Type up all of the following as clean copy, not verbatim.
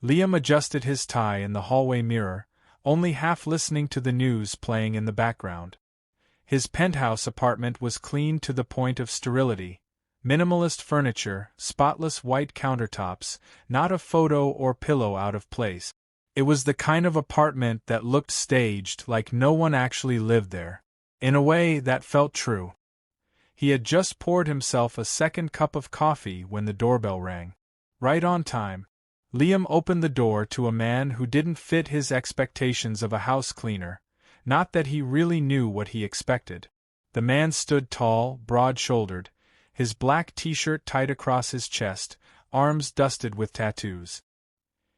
Liam adjusted his tie in the hallway mirror, only half listening to the news playing in the background. His penthouse apartment was clean to the point of sterility. Minimalist furniture, spotless white countertops, not a photo or pillow out of place. It was the kind of apartment that looked staged, like no one actually lived there. In a way, that felt true. He had just poured himself a second cup of coffee when the doorbell rang. Right on time. Liam opened the door to a man who didn't fit his expectations of a house cleaner, not that he really knew what he expected. The man stood tall, broad-shouldered, his black t-shirt tight across his chest, arms dusted with tattoos.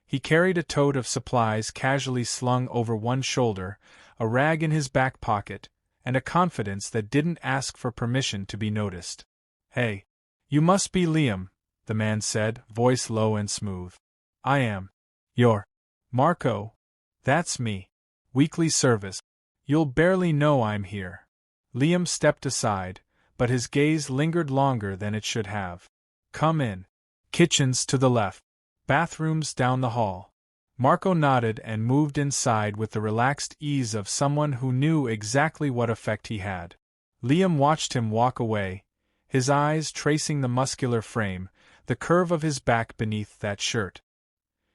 He carried a tote of supplies casually slung over one shoulder, a rag in his back pocket, and a confidence that didn't ask for permission to be noticed. "Hey, you must be Liam," the man said, voice low and smooth. "I am." "You're Marco." "That's me. Weekly service. You'll barely know I'm here." Liam stepped aside, but his gaze lingered longer than it should have. "Come in. Kitchen's to the left. Bathrooms down the hall." Marco nodded and moved inside with the relaxed ease of someone who knew exactly what effect he had. Liam watched him walk away, his eyes tracing the muscular frame, the curve of his back beneath that shirt.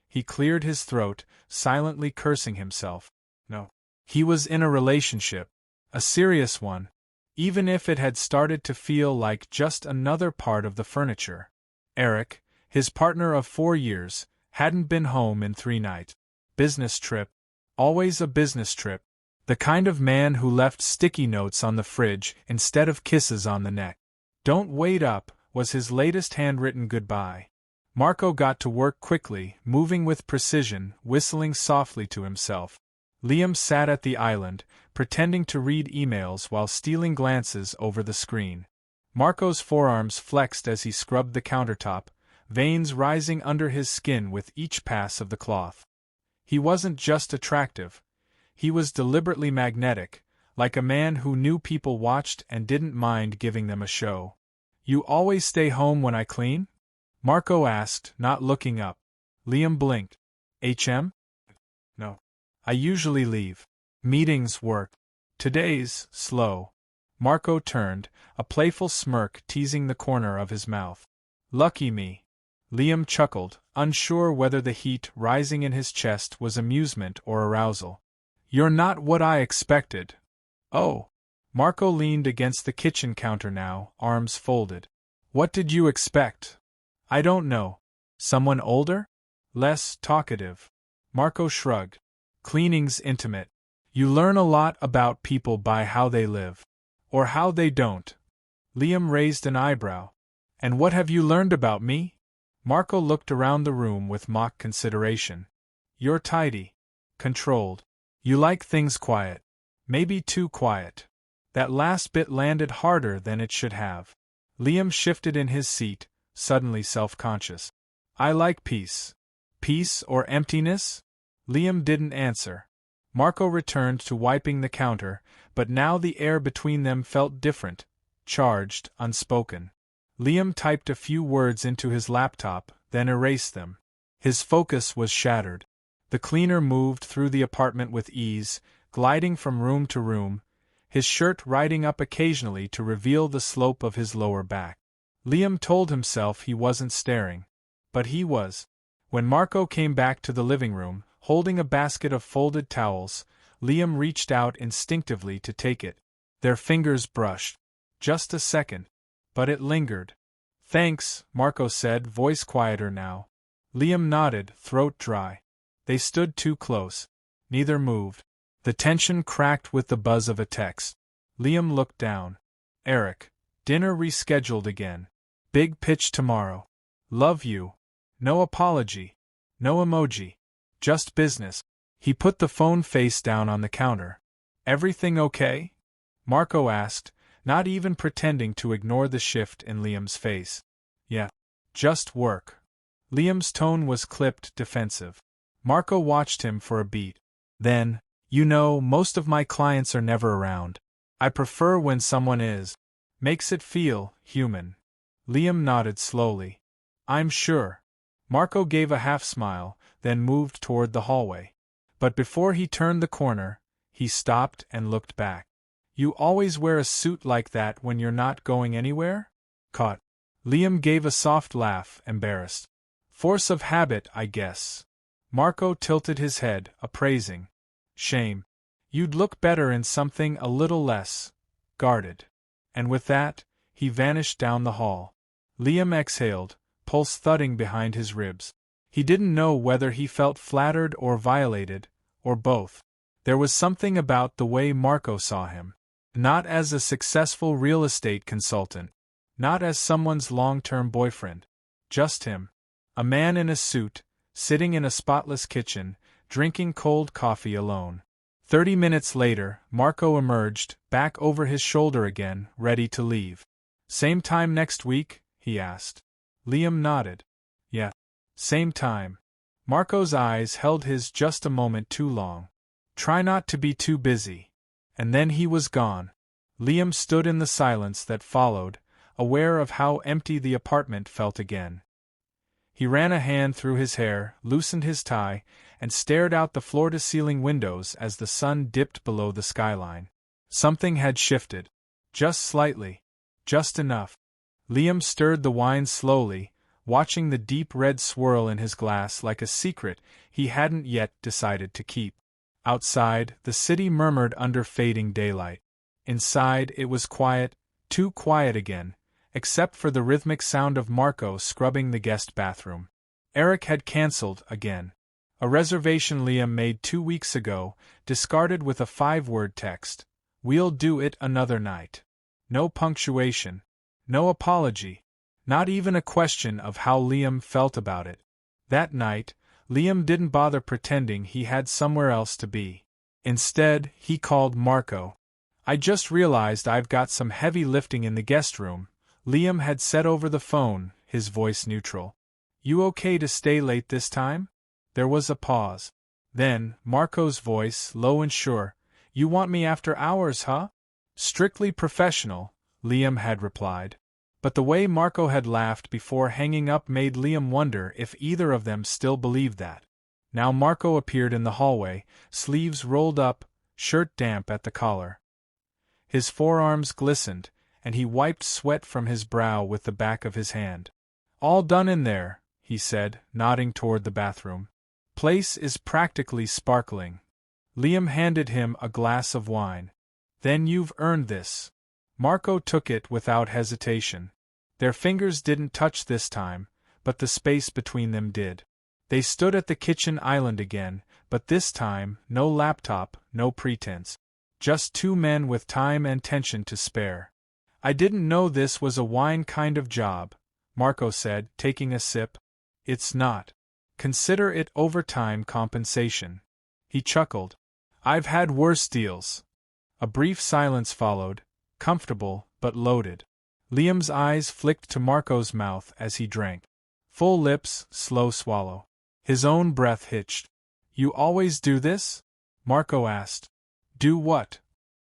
He cleared his throat, silently cursing himself. No. He was in a relationship. A serious one. Even if it had started to feel like just another part of the furniture. Eric, his partner of 4 years, hadn't been home in 3 nights. Business trip. Always a business trip. The kind of man who left sticky notes on the fridge instead of kisses on the neck. "Don't wait up," was his latest handwritten goodbye. Marco got to work quickly, moving with precision, whistling softly to himself. Liam sat at the island, pretending to read emails while stealing glances over the screen. Marco's forearms flexed as he scrubbed the countertop, veins rising under his skin with each pass of the cloth. He wasn't just attractive. He was deliberately magnetic, like a man who knew people watched and didn't mind giving them a show. "You always stay home when I clean?" Marco asked, not looking up. Liam blinked. "HM? No. I usually leave. Meetings, work. Today's slow." Marco turned, a playful smirk teasing the corner of his mouth. "Lucky me." Liam chuckled, unsure whether the heat rising in his chest was amusement or arousal. "You're not what I expected." "Oh." Marco leaned against the kitchen counter now, arms folded. "What did you expect?" "I don't know. Someone older? Less talkative?" Marco shrugged. "Cleaning's intimate. You learn a lot about people by how they live. Or how they don't." Liam raised an eyebrow. "And what have you learned about me?" Marco looked around the room with mock consideration. "You're tidy. Controlled. You like things quiet. Maybe too quiet." That last bit landed harder than it should have. Liam shifted in his seat, suddenly self-conscious. "I like peace." "Peace or emptiness?" Liam didn't answer. Marco returned to wiping the counter, but now the air between them felt different, charged, unspoken. Liam typed a few words into his laptop, then erased them. His focus was shattered. The cleaner moved through the apartment with ease, gliding from room to room, his shirt riding up occasionally to reveal the slope of his lower back. Liam told himself he wasn't staring. But he was. When Marco came back to the living room, holding a basket of folded towels, Liam reached out instinctively to take it. Their fingers brushed. Just a second. But it lingered. "Thanks," Marco said, voice quieter now. Liam nodded, throat dry. They stood too close. Neither moved. The tension cracked with the buzz of a text. Liam looked down. "Eric. Dinner rescheduled again. Big pitch tomorrow. Love you." No apology. No emoji. Just business. He put the phone face down on the counter. "Everything okay?" Marco asked, not even pretending to ignore the shift in Liam's face. "Yeah. Just work." Liam's tone was clipped, defensive. Marco watched him for a beat. Then, "You know, most of my clients are never around. I prefer when someone is. Makes it feel human." Liam nodded slowly. "I'm sure." Marco gave a half-smile, then moved toward the hallway. But before he turned the corner, he stopped and looked back. You always wear a suit like that when you're not going anywhere? Caught. Liam gave a soft laugh, embarrassed. Force of habit, I guess. Marco tilted his head, appraising. Shame. You'd look better in something a little less guarded. And with that, he vanished down the hall. Liam exhaled, pulse thudding behind his ribs. He didn't know whether he felt flattered or violated, or both. There was something about the way Marco saw him. Not as a successful real estate consultant. Not as someone's long-term boyfriend. Just him. A man in a suit, sitting in a spotless kitchen, drinking cold coffee alone. 30 minutes later, Marco emerged, back over his shoulder again, ready to leave. Same time next week? He asked. Liam nodded. Yeah. Same time. Marco's eyes held his just a moment too long. Try not to be too busy. And then he was gone. Liam stood in the silence that followed, aware of how empty the apartment felt again. He ran a hand through his hair, loosened his tie, and stared out the floor-to-ceiling windows as the sun dipped below the skyline. Something had shifted. Just slightly. Just enough. Liam stirred the wine slowly, watching the deep red swirl in his glass like a secret he hadn't yet decided to keep. Outside, the city murmured under fading daylight. Inside, it was quiet, too quiet again, except for the rhythmic sound of Marco scrubbing the guest bathroom. Eric had cancelled again. A reservation Liam made 2 weeks ago, discarded with a 5-word text. We'll do it another night. No punctuation. No apology. Not even a question of how Liam felt about it. That night, Liam didn't bother pretending he had somewhere else to be. Instead, he called Marco. I just realized I've got some heavy lifting in the guest room, Liam had said over the phone, his voice neutral. You okay to stay late this time? There was a pause. Then, Marco's voice, low and sure. You want me after hours, huh? Strictly professional, Liam had replied. But the way Marco had laughed before hanging up made Liam wonder if either of them still believed that. Now Marco appeared in the hallway, sleeves rolled up, shirt damp at the collar. His forearms glistened, and he wiped sweat from his brow with the back of his hand. All done in there, he said, nodding toward the bathroom. Place is practically sparkling. Liam handed him a glass of wine. Then you've earned this. Marco took it without hesitation. Their fingers didn't touch this time, but the space between them did. They stood at the kitchen island again, but this time, no laptop, no pretense. Just 2 men with time and tension to spare. I didn't know this was a wine kind of job, Marco said, taking a sip. It's not. Consider it overtime compensation. He chuckled. I've had worse deals. A brief silence followed, comfortable, but loaded. Liam's eyes flicked to Marco's mouth as he drank. Full lips, slow swallow. His own breath hitched. You always do this? Marco asked. Do what?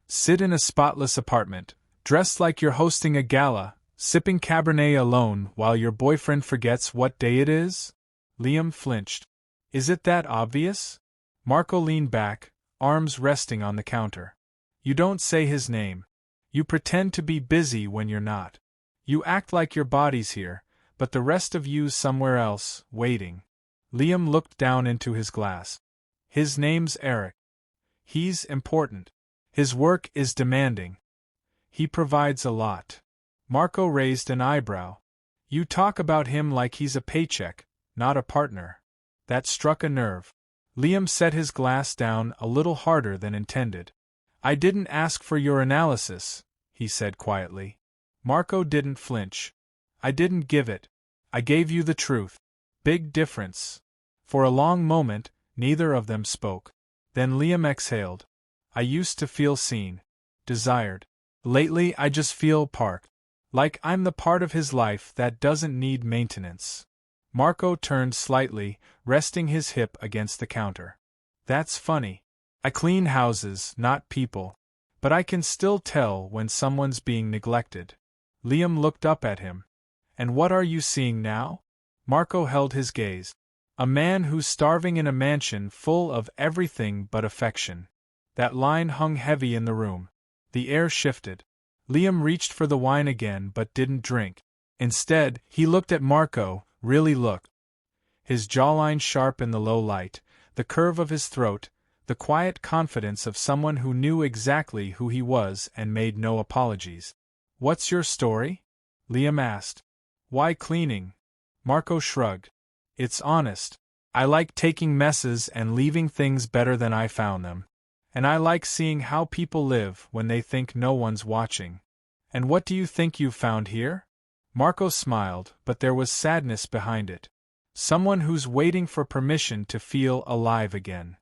Sit in a spotless apartment, dressed like you're hosting a gala, sipping Cabernet alone while your boyfriend forgets what day it is? Liam flinched. Is it that obvious? Marco leaned back, arms resting on the counter. You don't say his name. You pretend to be busy when you're not. You act like your body's here, but the rest of you's somewhere else, waiting. Liam looked down into his glass. His name's Eric. He's important. His work is demanding. He provides a lot. Marco raised an eyebrow. You talk about him like he's a paycheck, not a partner. That struck a nerve. Liam set his glass down a little harder than intended. I didn't ask for your analysis, he said quietly. Marco didn't flinch. I didn't give it. I gave you the truth. Big difference. For a long moment, neither of them spoke. Then Liam exhaled. I used to feel seen. Desired. Lately I just feel parked. Like I'm the part of his life that doesn't need maintenance. Marco turned slightly, resting his hip against the counter. That's funny. I clean houses, not people. But I can still tell when someone's being neglected. Liam looked up at him. And what are you seeing now? Marco held his gaze. A man who's starving in a mansion full of everything but affection. That line hung heavy in the room. The air shifted. Liam reached for the wine again but didn't drink. Instead, he looked at Marco, really looked. His jawline sharp in the low light, the curve of his throat, the quiet confidence of someone who knew exactly who he was and made no apologies. "What's your story?" Liam asked. "Why cleaning?" Marco shrugged. "It's honest. I like taking messes and leaving things better than I found them. And I like seeing how people live when they think no one's watching." "And what do you think you've found here?" Marco smiled, but there was sadness behind it. "Someone who's waiting for permission to feel alive again."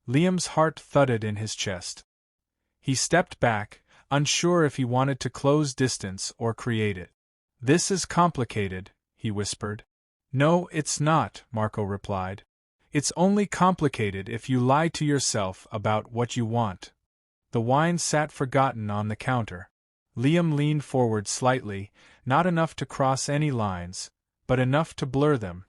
Liam's heart thudded in his chest. He stepped back, unsure if he wanted to close distance or create it. "This is complicated," he whispered. "No, it's not," Marco replied. "It's only complicated if you lie to yourself about what you want." The wine sat forgotten on the counter. Liam leaned forward slightly, not enough to cross any lines, but enough to blur them.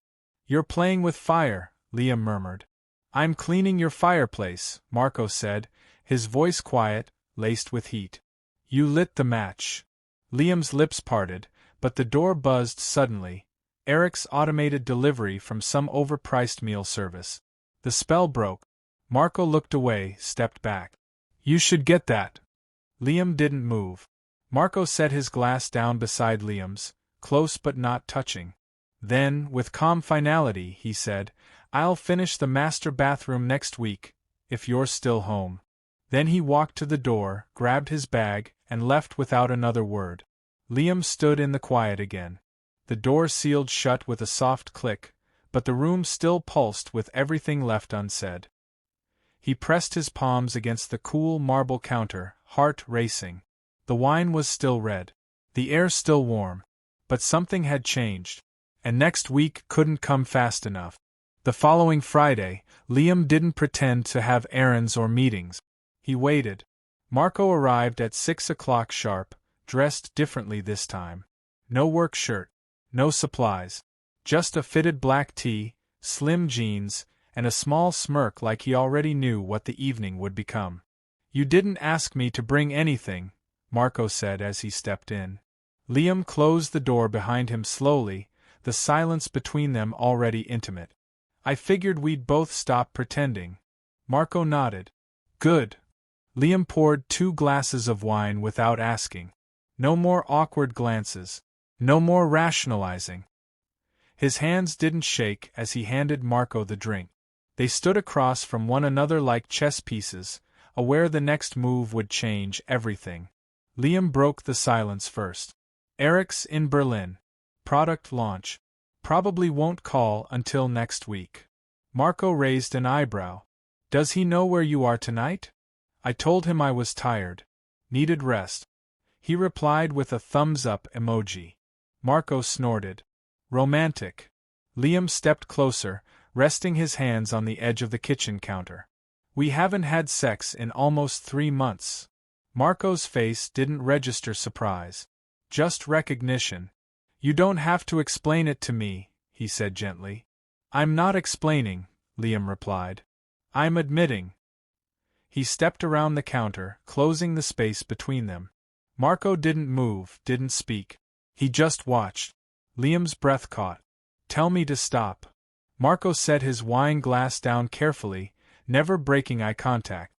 "You're playing with fire," Liam murmured. "I'm cleaning your fireplace," Marco said, his voice quiet, laced with heat. "You lit the match." Liam's lips parted, but the door buzzed suddenly. Eric's automated delivery from some overpriced meal service. The spell broke. Marco looked away, stepped back. "You should get that." Liam didn't move. Marco set his glass down beside Liam's, close but not touching. Then, with calm finality, he said, "I'll finish the master bathroom next week, if you're still home." Then he walked to the door, grabbed his bag, and left without another word. Liam stood in the quiet again. The door sealed shut with a soft click, but the room still pulsed with everything left unsaid. He pressed his palms against the cool marble counter, heart racing. The wine was still red. The air still warm. But something had changed. And next week couldn't come fast enough. The following Friday, Liam didn't pretend to have errands or meetings. He waited. Marco arrived at 6 o'clock sharp, dressed differently this time. No work shirt. No supplies. Just a fitted black tee, slim jeans, and a small smirk like he already knew what the evening would become. "You didn't ask me to bring anything," Marco said as he stepped in. Liam closed the door behind him slowly, the silence between them already intimate. "I figured we'd both stop pretending." Marco nodded. "Good." Liam poured 2 glasses of wine without asking. No more awkward glances. No more rationalizing. His hands didn't shake as he handed Marco the drink. They stood across from one another like chess pieces, aware the next move would change everything. Liam broke the silence first. "Eric's in Berlin. Product launch. Probably won't call until next week." Marco raised an eyebrow. "Does he know where you are tonight?" "I told him I was tired. Needed rest." He replied with a thumbs-up emoji. Marco snorted. "Romantic." Liam stepped closer, resting his hands on the edge of the kitchen counter. "We haven't had sex in almost 3 months." Marco's face didn't register surprise. Just recognition. "You don't have to explain it to me," he said gently. "I'm not explaining," Liam replied. "I'm admitting." He stepped around the counter, closing the space between them. Marco didn't move, didn't speak. He just watched. Liam's breath caught. "Tell me to stop." Marco set his wine glass down carefully, never breaking eye contact.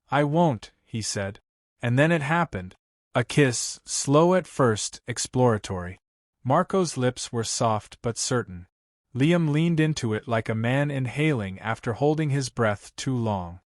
"I won't," he said. And then it happened. A kiss, slow at first, exploratory. Marco's lips were soft but certain. Liam leaned into it like a man inhaling after holding his breath too long.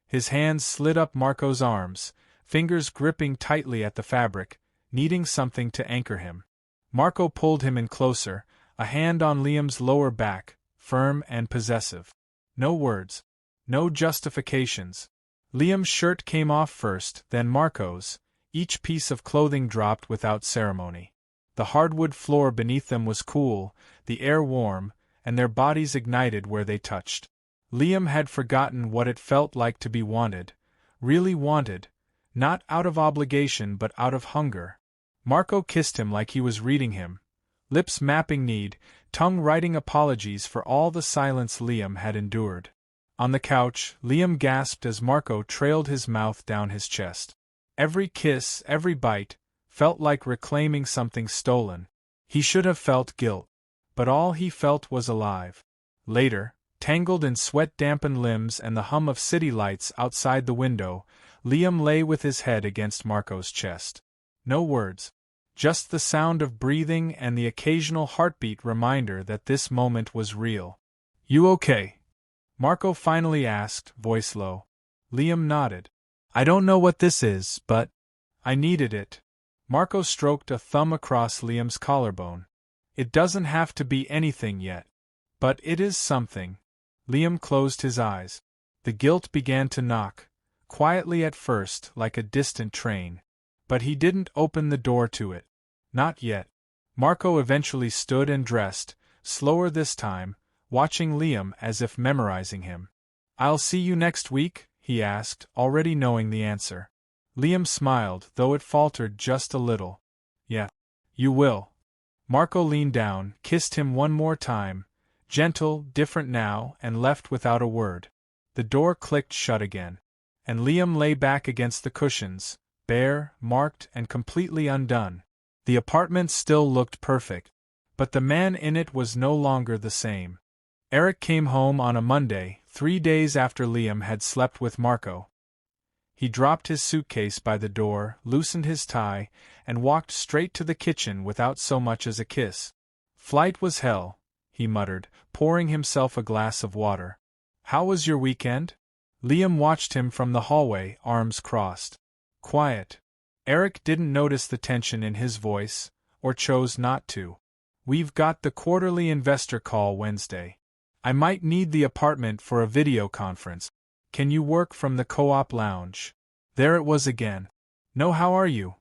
His hands slid up Marco's arms, fingers gripping tightly at the fabric, needing something to anchor him. Marco pulled him in closer, a hand on Liam's lower back, firm and possessive. No words. No justifications. Liam's shirt came off first, then Marco's. Each piece of clothing dropped without ceremony. The hardwood floor beneath them was cool, the air warm, and their bodies ignited where they touched. Liam had forgotten what it felt like to be wanted, really wanted, not out of obligation but out of hunger. Marco kissed him like he was reading him, lips mapping need, tongue writing apologies for all the silence Liam had endured. On the couch, Liam gasped as Marco trailed his mouth down his chest. Every kiss, every bite, felt like reclaiming something stolen. He should have felt guilt. But all he felt was alive. Later, tangled in sweat-dampened limbs and the hum of city lights outside the window, Liam lay with his head against Marco's chest. No words. Just the sound of breathing and the occasional heartbeat reminder that this moment was real. "You okay?" Marco finally asked, voice low. Liam nodded. "I don't know what this is, but I needed it." Marco stroked a thumb across Liam's collarbone. "It doesn't have to be anything yet. But it is something." Liam closed his eyes. The guilt began to knock, quietly at first, like a distant train. But he didn't open the door to it. Not yet. Marco eventually stood and dressed, slower this time, watching Liam as if memorizing him. "I'll see you next week?" he asked, already knowing the answer. Liam smiled, though it faltered just a little. "Yeah. You will." Marco leaned down, kissed him one more time, gentle, different now, and left without a word. The door clicked shut again. And Liam lay back against the cushions, bare, marked, and completely undone. The apartment still looked perfect, but the man in it was no longer the same. Eric came home on a Monday, 3 days after Liam had slept with Marco. He dropped his suitcase by the door, loosened his tie, and walked straight to the kitchen without so much as a kiss. "Flight was hell," he muttered, pouring himself a glass of water. "How was your weekend?" Liam watched him from the hallway, arms crossed. "Quiet." Eric didn't notice the tension in his voice, or chose not to. "We've got the quarterly investor call Wednesday. I might need the apartment for a video conference. Can you work from the co-op lounge?" There it was again. "No, how are you?"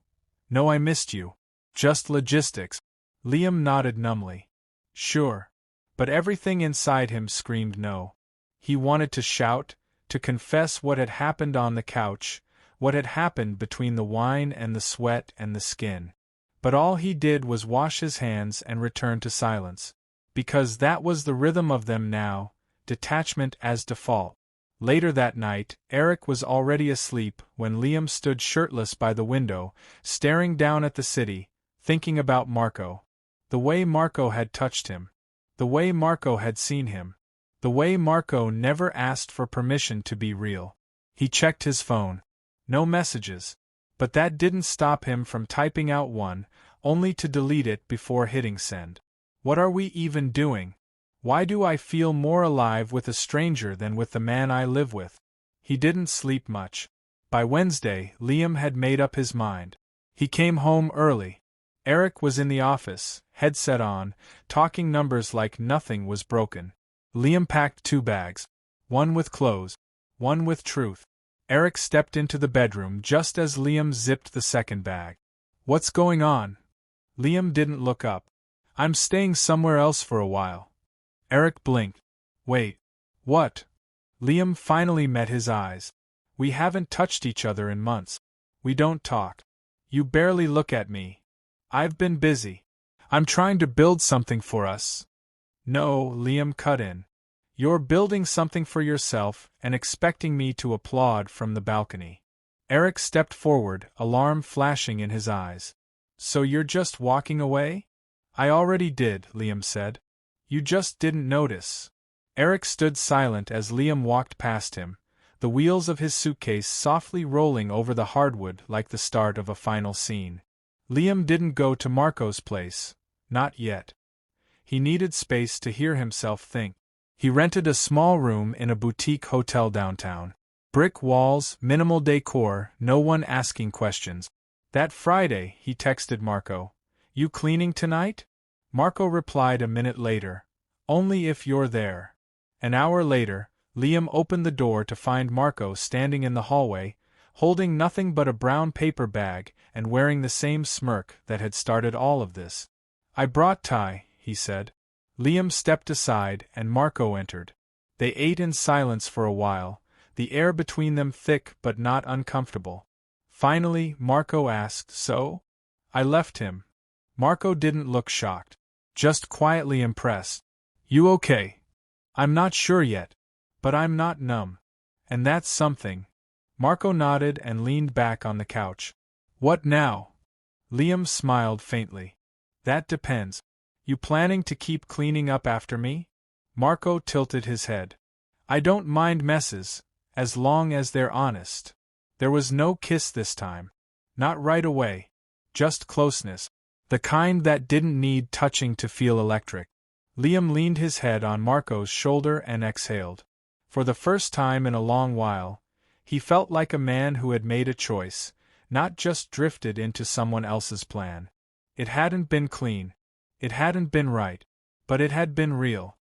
"No, I missed you." "Just logistics." Liam nodded numbly. "Sure." But everything inside him screamed no. He wanted to shout, to confess what had happened on the couch, what had happened between the wine and the sweat and the skin. But all he did was wash his hands and return to silence. Because that was the rhythm of them now, detachment as default. Later that night, Eric was already asleep when Liam stood shirtless by the window, staring down at the city, thinking about Marco. The way Marco had touched him. The way Marco had seen him. The way Marco never asked for permission to be real. He checked his phone. No messages. But that didn't stop him from typing out one, only to delete it before hitting send. What are we even doing? Why do I feel more alive with a stranger than with the man I live with? He didn't sleep much. By Wednesday, Liam had made up his mind. He came home early. Eric was in the office, headset on, talking numbers like nothing was broken. Liam packed 2 bags. One with clothes. One with truth. Eric stepped into the bedroom just as Liam zipped the second bag. "What's going on?" Liam didn't look up. "I'm staying somewhere else for a while." Eric blinked. "Wait. What?" Liam finally met his eyes. "We haven't touched each other in months. We don't talk. You barely look at me. I've been busy. I'm trying to build something for us." "No," Liam cut in. "You're building something for yourself and expecting me to applaud from the balcony." Eric stepped forward, alarm flashing in his eyes. "So you're just walking away?" "I already did," Liam said. "You just didn't notice." Eric stood silent as Liam walked past him, the wheels of his suitcase softly rolling over the hardwood like the start of a final scene. Liam didn't go to Marco's place, not yet. He needed space to hear himself think. He rented a small room in a boutique hotel downtown. Brick walls, minimal decor, no one asking questions. That Friday, he texted Marco. "You cleaning tonight?" Marco replied a minute later. "Only if you're there." An hour later, Liam opened the door to find Marco standing in the hallway, holding nothing but a brown paper bag and wearing the same smirk that had started all of this. "I brought Ty," he said. Liam stepped aside and Marco entered. They ate in silence for a while, the air between them thick but not uncomfortable. Finally, Marco asked, "So?" "I left him." Marco didn't look shocked. just quietly impressed. You okay? I'm not sure yet. But I'm not numb. And that's something. Marco nodded and leaned back on the couch. What now? Liam smiled faintly. That depends. You planning to keep cleaning up after me? Marco tilted his head. I don't mind messes, as long as they're honest. There was no kiss this time. Not right away. Just closeness. The kind that didn't need touching to feel electric. Liam leaned his head on Marco's shoulder and exhaled. For the first time in a long while, he felt like a man who had made a choice, not just drifted into someone else's plan. It hadn't been clean. It hadn't been right. But it had been real.